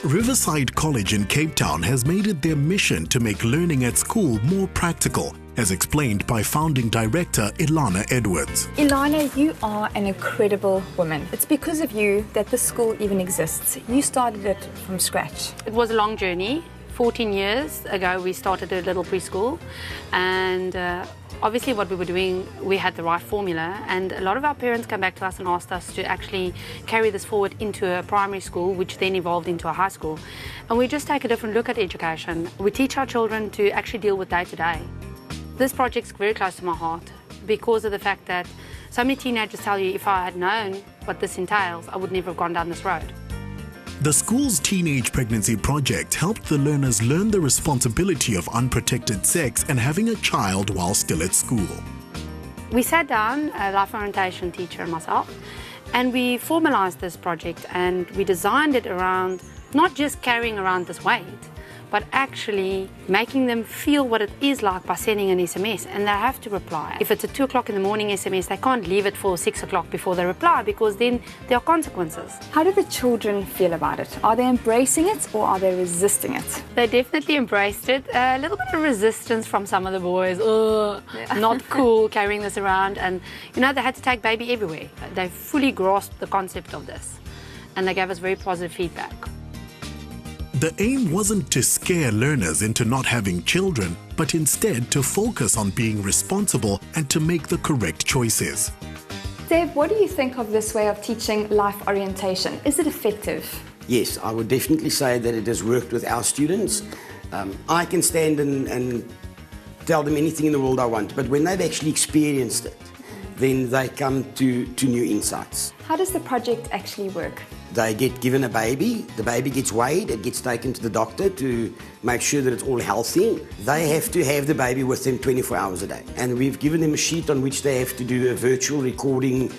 Riverside College in Cape Town has made it their mission to make learning at school more practical, as explained by founding director Ilana Edwards. Ilana, you are an incredible woman. It's because of you that the school even exists. You started it from scratch. It was a long journey. 14 years ago, we started a little preschool, and obviously what we were doing, we had the right formula, and a lot of our parents came back to us and asked us to actually carry this forward into a primary school, which then evolved into a high school. And we just take a different look at education. We teach our children to actually deal with day-to-day. This project's very close to my heart because of the fact that so many teenagers tell you, if I had known what this entails, I would never have gone down this road. The school's Teenage Pregnancy Project helped the learners learn the responsibility of unprotected sex and having a child while still at school. We sat down, a life orientation teacher and myself, and we formalized this project, and we designed it around not just carrying around this weight, but actually making them feel what it is like by sending an SMS, and they have to reply. If it's a 2 o'clock in the morning SMS, they can't leave it for 6 o'clock before they reply, because then there are consequences. How do the children feel about it? Are they embracing it or are they resisting it? They definitely embraced it. A little bit of resistance from some of the boys. Oh, not cool carrying this around. And you know, they had to take baby everywhere. They fully grasped the concept of this, and they gave us very positive feedback. The aim wasn't to scare learners into not having children, but instead to focus on being responsible and to make the correct choices. Dave, what do you think of this way of teaching life orientation? Is it effective? Yes, I would definitely say that it has worked with our students. I can stand and tell them anything in the world I want, but when they've actually experienced it, then they come to new insights. How does the project actually work? They get given a baby, the baby gets weighed, it gets taken to the doctor to make sure that it's all healthy. They have to have the baby with them 24 hours a day. And we've given them a sheet on which they have to do a virtual recording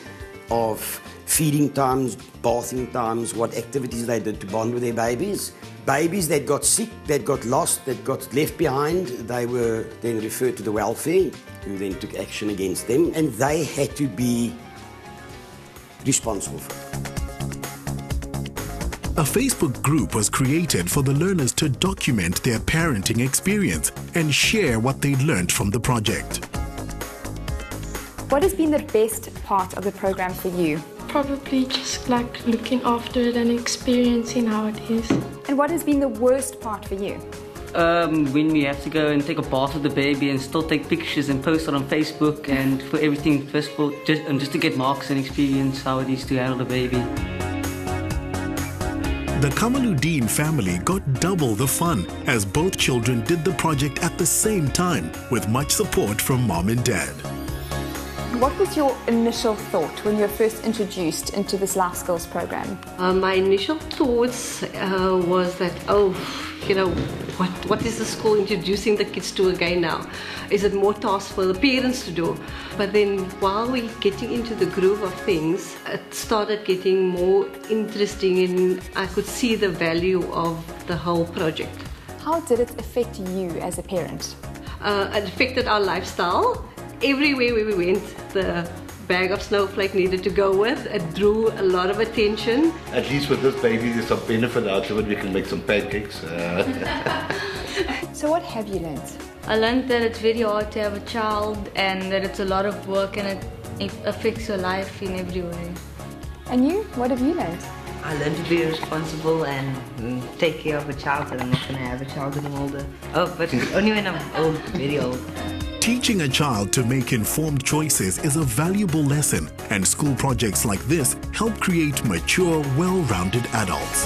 of feeding times, bathing times, what activities they did to bond with their babies. Babies that got sick, that got lost, that got left behind, they were then referred to the welfare, who then took action against them, and they had to be responsible for it. A Facebook group was created for the learners to document their parenting experience and share what they learned from the project. What has been the best part of the program for you? Probably just like looking after it and experiencing how it is. And what has been the worst part for you? When we have to go and take a bath with the baby and still take pictures and post it on Facebook, and for everything, first of all, just to get marks and experience how it is to handle the baby. The Kamaluddin family got double the fun as both children did the project at the same time with much support from mom and dad. What was your initial thought when you were first introduced into this life skills program? My initial thoughts was that, what is the school introducing the kids to again now? Is it more tasks for the parents to do? But then while we're getting into the groove of things, it started getting more interesting and I could see the value of the whole project. How did it affect you as a parent? It affected our lifestyle. Everywhere where we went, the bag of snowflake needed to go with. It drew a lot of attention. At least with this baby, there's some benefit out of it. We can make some pancakes. So what have you learned? I learned that it's very hard to have a child and that it's a lot of work and it affects your life in every way. And you, what have you learned? I learned to be responsible and take care of a child, and I'm not going to have a child when I'm older. Oh, but only when I'm old, very old. Teaching a child to make informed choices is a valuable lesson, and school projects like this help create mature, well-rounded adults.